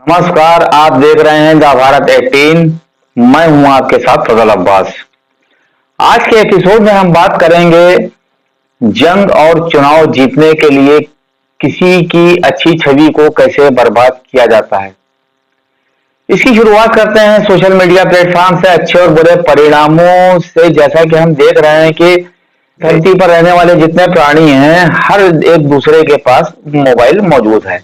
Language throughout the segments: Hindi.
नमस्कार, आप देख रहे हैं द भारत 18। मैं हूं आपके साथ फजल अब्बास। आज के एपिसोड में हम बात करेंगे जंग और चुनाव जीतने के लिए किसी की अच्छी छवि को कैसे बर्बाद किया जाता है। इसकी शुरुआत करते हैं सोशल मीडिया प्लेटफॉर्म से अच्छे और बुरे परिणामों से। जैसा कि हम देख रहे हैं कि धरती पर रहने वाले जितने प्राणी हैं, हर एक दूसरे के पास मोबाइल मौजूद है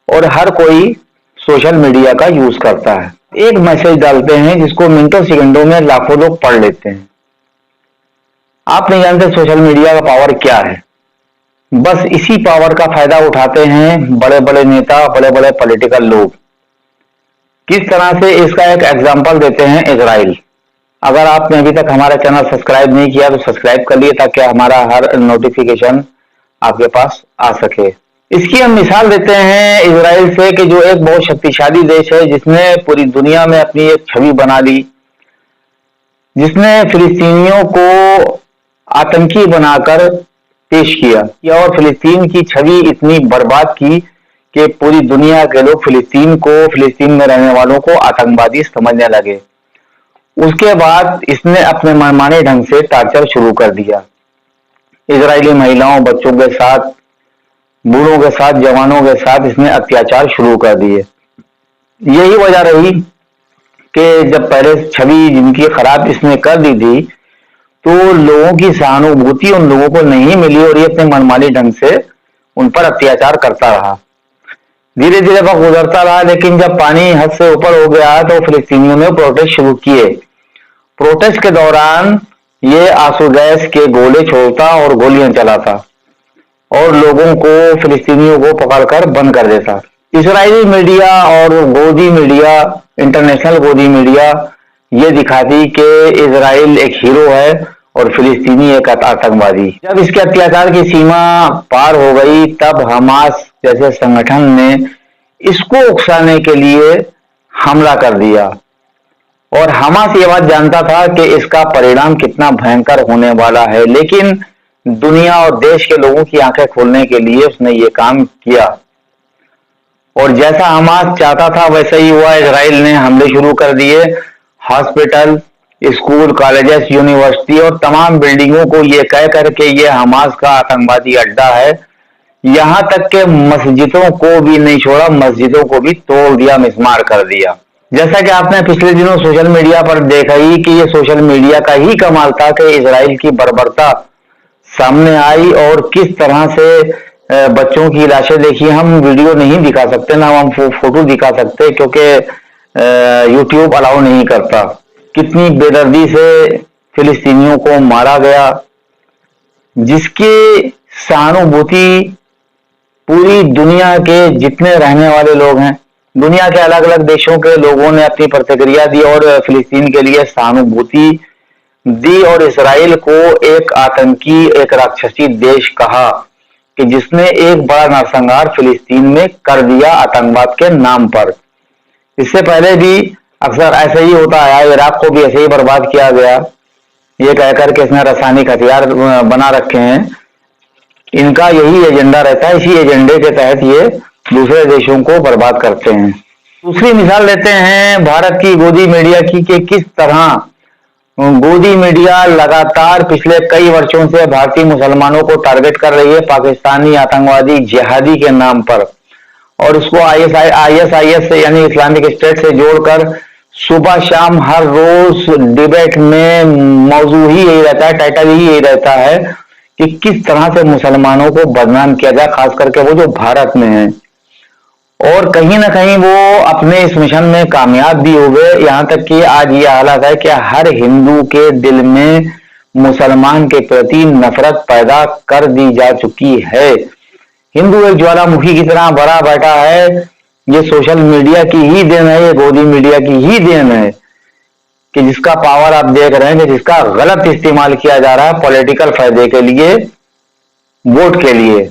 और हर कोई सोशल मीडिया का यूज करता है। एक मैसेज डालते हैं जिसको मिनटों सेकंडों में लाखों लोग पढ़ लेते हैं। आप नहीं जानते सोशल मीडिया का पावर क्या है। बस इसी पावर का फायदा उठाते हैं बड़े बड़े नेता, बड़े बड़े पॉलिटिकल लोग। किस तरह से इसका एक एग्जांपल देते हैं इजराइल। अगर आपने अभी तक हमारा चैनल सब्सक्राइब नहीं किया तो सब्सक्राइब कर लिए ताकि हमारा हर नोटिफिकेशन आपके पास आ सके। इसकी हम मिसाल देते हैं इजराइल से कि जो एक बहुत शक्तिशाली देश है, जिसने पूरी दुनिया में अपनी एक छवि बना ली, जिसने फिलिस्तीनियों को आतंकी बनाकर पेश किया और फिलिस्तीन की छवि इतनी बर्बाद की कि पूरी दुनिया के लोग फिलिस्तीन में रहने वालों को आतंकवादी समझने लगे। उसके बाद इसने अपने मनमाने ढंग से टॉर्चर शुरू कर दिया। इजरायली महिलाओं, बच्चों के साथ, बूढ़ों के साथ, जवानों के साथ इसने अत्याचार शुरू कर दिए। यही वजह रही कि जब पहले छवि जिनकी खराब इसने कर दी थी तो लोगों की सहानुभूति उन लोगों को नहीं मिली और ये अपने मनमानी ढंग से उन पर अत्याचार करता रहा। धीरे धीरे वक्त गुजरता रहा, लेकिन जब पानी हद से ऊपर हो गया तो फिलिस्तीनियों ने प्रोटेस्ट शुरू किए। प्रोटेस्ट के दौरान ये आंसू गैस के गोले छोड़ता और गोलियां चलाता और लोगों को, फिलिस्तीनियों को पकड़कर बंद कर देता। इजरायली मीडिया और गोदी मीडिया, इंटरनेशनल गोदी मीडिया ये दिखाती कि इजराइल एक हीरो है और फिलिस्तीनी एक आतंकवादी। जब इसके अत्याचार की सीमा पार हो गई तब हमास जैसे संगठन ने इसको उकसाने के लिए हमला कर दिया और हमास ये बात जानता था कि इसका परिणाम कितना भयंकर होने वाला है, लेकिन दुनिया और देश के लोगों की आंखें खोलने के लिए उसने ये काम किया और जैसा हमास चाहता था वैसा ही हुआ। इजराइल ने हमले शुरू कर दिए। हॉस्पिटल, स्कूल, कॉलेजेस, यूनिवर्सिटी और तमाम बिल्डिंगों को ये कह करके ये हमास का आतंकवादी अड्डा है। यहां तक के मस्जिदों को भी नहीं छोड़ा, मस्जिदों को भी तोड़ दिया, मिसमार कर दिया। जैसा कि आपने पिछले दिनों सोशल मीडिया पर देखा ही कि ये सोशल मीडिया का ही कमाल था कि इजराइल की बर्बरता सामने आई और किस तरह से बच्चों की लाशें देखी। हम वीडियो नहीं दिखा सकते, ना हम फोटो दिखा सकते क्योंकि यूट्यूब अलाउ नहीं करता। कितनी बेदर्दी से फिलिस्तीनियों को मारा गया, जिसकी सहानुभूति पूरी दुनिया के जितने रहने वाले लोग हैं, दुनिया के अलग अलग देशों के लोगों ने अपनी प्रतिक्रिया दी और फिलिस्तीन के लिए सहानुभूति दी और इसराइल को एक आतंकी, एक राक्षसी देश कहा कि जिसने एक बड़ा नरसंहार फिलिस्तीन में कर दिया आतंकवाद के नाम पर। इससे पहले भी अक्सर ऐसे ही होता आया, इराक को भी ऐसे ही बर्बाद किया गया, ये कहकर के इसने रासायनिक हथियार बना रखे हैं। इनका यही एजेंडा रहता है, इसी एजेंडे के तहत ये दूसरे देशों को बर्बाद करते हैं। दूसरी मिसाल लेते हैं भारत की गोदी मीडिया की कि किस तरह गोदी मीडिया लगातार पिछले कई वर्षों से भारतीय मुसलमानों को टारगेट कर रही है पाकिस्तानी आतंकवादी जिहादी के नाम पर और इसको आईएसआईएस से यानी इस्लामिक स्टेट से जोड़कर सुबह शाम हर रोज डिबेट में मौजू ही यही रहता है, टाइटल ही यही रहता है कि किस तरह से मुसलमानों को बदनाम किया जाए, खास करके वो जो भारत में है। और कहीं ना कहीं वो अपने इस मिशन में कामयाब भी हो गए। यहाँ तक कि आज ये हालत है कि हर हिंदू के दिल में मुसलमान के प्रति नफरत पैदा कर दी जा चुकी है। हिंदू एक ज्वालामुखी की तरह भरा बैठा है। ये सोशल मीडिया की ही देन है, ये गोदी मीडिया की ही देन है कि जिसका पावर आप देख रहे हैं कि जिसका गलत इस्तेमाल किया जा रहा है पॉलिटिकल फायदे के लिए, वोट के लिए।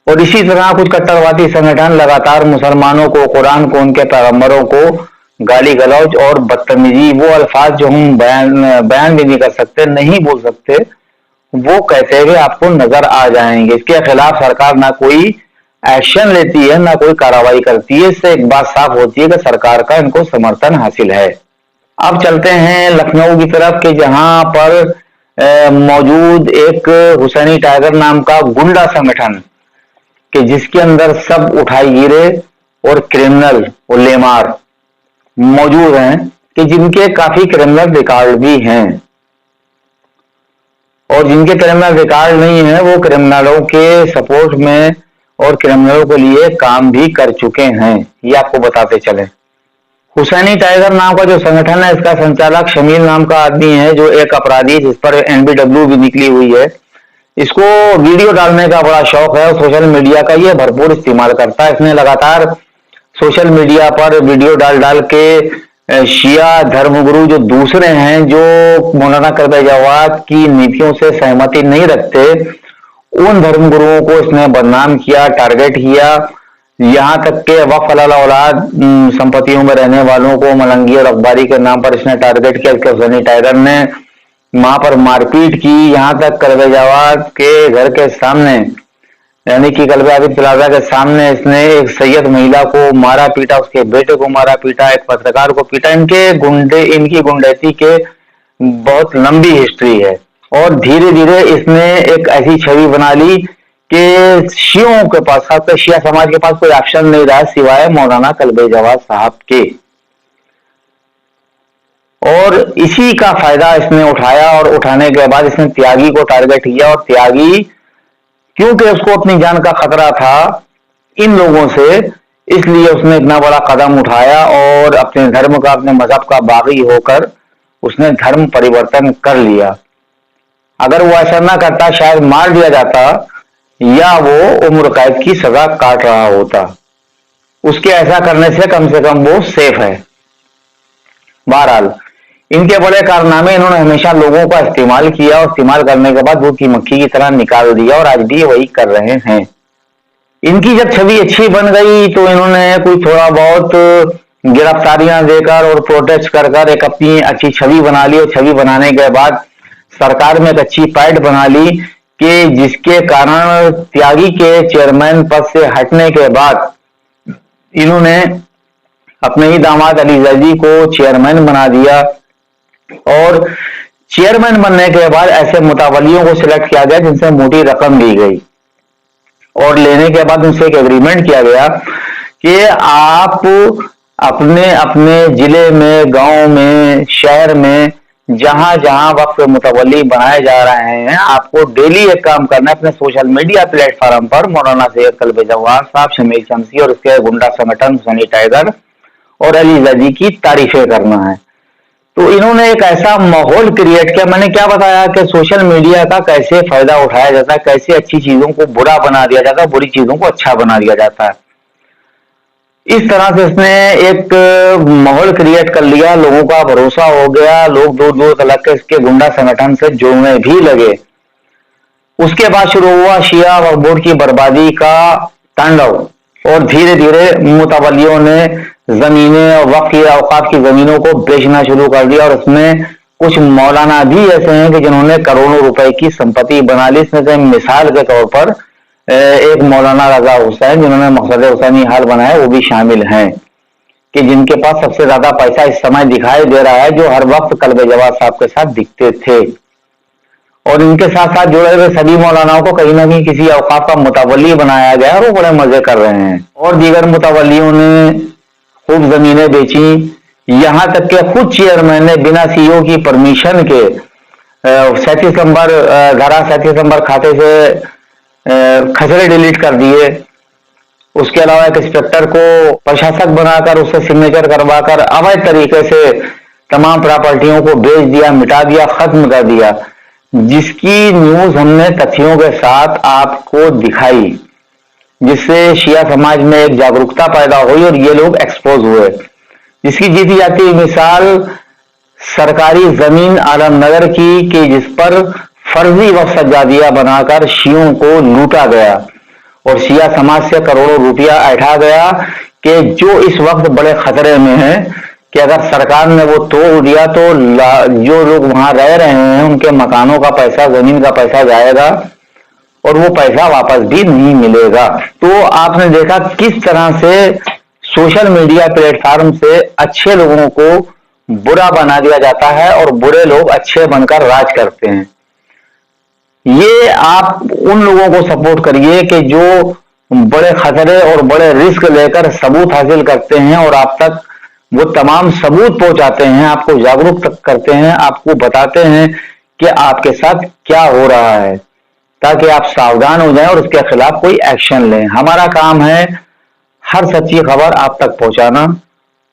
और इसी तरह कुछ कट्टरवादी संगठन लगातार मुसलमानों को, कुरान को, उनके पैगंबरों को गाली गलौज और बदतमीजी, वो अल्फाज जो हम बयान भी नहीं कर सकते, नहीं बोल सकते, वो कहते हुए आपको नजर आ जाएंगे। इसके खिलाफ सरकार ना कोई एक्शन लेती है, ना कोई कार्रवाई करती है। इससे एक बात साफ होती है कि सरकार का इनको समर्थन हासिल है। अब चलते हैं लखनऊ की तरफ के जहां पर मौजूद एक हुसैनी टाइगर नाम का गुंडा संगठन कि जिसके अंदर सब उठाई गिरे और क्रिमिनल और लेमार मौजूद हैं कि जिनके काफी क्रिमिनल रिकॉर्ड भी हैं, और जिनके क्रिमिनल रिकॉर्ड नहीं है वो क्रिमिनलों के सपोर्ट में और क्रिमिनलों के लिए काम भी कर चुके हैं। ये आपको बताते चले। हुसैनी टाइगर नाम का जो संगठन है, इसका संचालक शमील नाम का आदमी है, जो एक अपराधी जिस पर एनबीडब्ल्यू भी निकली हुई है। इसको वीडियो डालने का बड़ा शौक है और सोशल मीडिया का ये भरपूर इस्तेमाल करता है। इसने लगातार सोशल मीडिया पर वीडियो डाल डाल के शिया धर्मगुरु जो दूसरे हैं, जो मौलाना कल्बे जवाद की नीतियों से सहमति नहीं रखते, उन धर्मगुरुओं को इसने बदनाम किया, टारगेट किया। यहाँ तक के वक्फ अल औलाद संपत्तियों में रहने वालों को मलंगी और अखबारी के नाम पर इसने टारगेट किया। इसके हुसैनी टाइगर ने वहां पर मारपीट की। यहाँ तक कल्बे जवाद के घर के सामने, यानी कि कल्बे आबिद प्लाजा के सामने, इसने एक सैयद महिला को मारा पीटा, उसके बेटे को मारा पीटा, एक पत्रकार को पीटा। इनकी गुंडैती के बहुत लंबी हिस्ट्री है। और धीरे धीरे इसने एक ऐसी छवि बना ली कि शियों के पास, खासकर शिया समाज के पास कोई ऑप्शन नहीं रहा सिवाय मौलाना कल्बे जवाद साहब के। और इसी का फायदा इसने उठाया और उठाने के बाद इसने त्यागी को टारगेट किया। और त्यागी, क्योंकि उसको अपनी जान का खतरा था इन लोगों से, इसलिए उसने इतना बड़ा कदम उठाया और अपने धर्म का, अपने मजहब का बागी होकर उसने धर्म परिवर्तन कर लिया। अगर वो ऐसा ना करता शायद मार दिया जाता या वो उम्र कैद की सजा काट रहा होता। उसके ऐसा करने से कम वो सेफ है। बहरहाल इनके बड़े कारनामे, इन्होंने हमेशा लोगों का इस्तेमाल किया और इस्तेमाल करने के बाद वो की मक्खी की तरह निकाल दिया, और आज भी वही कर रहे हैं। इनकी जब छवि अच्छी बन गई तो इन्होंने कोई थोड़ा बहुत गिरफ्तारियां देकर और प्रोटेस्ट कर कर एक अपनी अच्छी छवि बना ली। और छवि बनाने के बाद सरकार में एक अच्छी पैठ बना ली कि जिसके कारण त्यागी के चेयरमैन पद से हटने के बाद इन्होंने अपने ही दामाद अली जैदी को चेयरमैन बना दिया। और चेयरमैन बनने के बाद ऐसे मुतावलियों को सिलेक्ट किया गया जिनसे मोटी रकम ली गई, और लेने के बाद उनसे एक एग्रीमेंट किया गया कि आप अपने अपने जिले में, गांव में, शहर में जहां जहां वक्फ मुतवल्ली बनाए जा रहे हैं, आपको डेली एक काम करना है, अपने सोशल मीडिया प्लेटफॉर्म पर मौलाना सैयद कल्बे जवाद साहब, शमील शमसी और उसके गुंडा संगठन हुसैनी टाइगर और अली जैदी की तारीफें करना है। तो इन्होंने एक ऐसा माहौल क्रिएट किया। मैंने क्या बताया कि सोशल मीडिया का कैसे फायदा उठाया जाता है, कैसे अच्छी चीजों को बुरा बना दिया जाता है, बुरी चीजों को अच्छा बना दिया जाता है। इस तरह से इसने एक माहौल क्रिएट कर लिया, लोगों का भरोसा हो गया, लोग दूर दूर तक के इसके गुंडा संगठन से जुड़ने भी लगे। उसके बाद शुरू हुआ शिया वक्फ की बर्बादी का तांडव, और धीरे धीरे मुतवल्लियों ने जमीनें और वक्फ औकाफ की जमीनों को बेचना शुरू कर दिया। और उसमें कुछ मौलाना भी ऐसे हैं कि जिन्होंने करोड़ों रुपए की संपत्ति बना ली। इसमें से मिसाल के तौर पर एक मौलाना रजा हुसैन, जिन्होंने मकसद हुसैनी हाल बनाया, वो भी शामिल हैं कि जिनके पास सबसे ज्यादा पैसा इस समय दिखाई दे रहा है, जो हर वक्त कल्बे जवाद साहब के साथ दिखते थे। और इनके साथ साथ जुड़े हुए सभी मौलानाओं को कहीं ना कहीं किसी औकाफ का मुतवल्ली बनाया गया और वो बड़े मजे कर रहे हैं। और दीगर मुतवल्लियों ने खूब जमीनें बेची, यहां तक के खुद चेयरमैन ने बिना सीईओ की परमिशन के 37 नंबर धारा 37 नंबर खाते से खसरे डिलीट कर दिए। उसके अलावा एक इंस्पेक्टर को प्रशासक बनाकर उससे सिग्नेचर करवाकर अवैध तरीके से तमाम प्रॉपर्टियों को बेच दिया, मिटा दिया, खत्म कर दिया, जिसकी न्यूज हमने तथ्यों के साथ आपको दिखाई, जिससे शिया समाज में एक जागरूकता पैदा हुई और ये लोग एक्सपोज हुए। जिसकी जीती जाती मिसाल सरकारी जमीन आलमनगर की कि जिस पर फर्जी वक्फ सज्जादिया बनाकर शियों को लूटा गया और शिया समाज से करोड़ों रुपया ऐठा गया, कि जो इस वक्त बड़े खतरे में है कि अगर सरकार ने वो तोड़ दिया तो जो लोग वहां रह रहे हैं उनके मकानों का पैसा, जमीन का पैसा जाएगा, और वो पैसा वापस भी नहीं मिलेगा। तो आपने देखा किस तरह से सोशल मीडिया प्लेटफॉर्म से अच्छे लोगों को बुरा बना दिया जाता है और बुरे लोग अच्छे बनकर राज करते हैं। ये आप उन लोगों को सपोर्ट करिए कि जो बड़े खतरे और बड़े रिस्क लेकर सबूत हासिल करते हैं और आप तक वो तमाम सबूत पहुंचाते हैं, आपको जागरूक करते हैं, आपको बताते हैं कि आपके साथ क्या हो रहा है, ताकि आप सावधान हो जाएं और उसके खिलाफ कोई एक्शन लें। हमारा काम है हर सच्ची खबर आप तक पहुंचाना,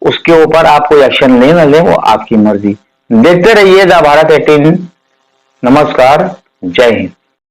उसके ऊपर आप कोई एक्शन लें ना लें वो आपकी मर्जी। देखते रहिए द भारत 18। नमस्कार, जय हिंद।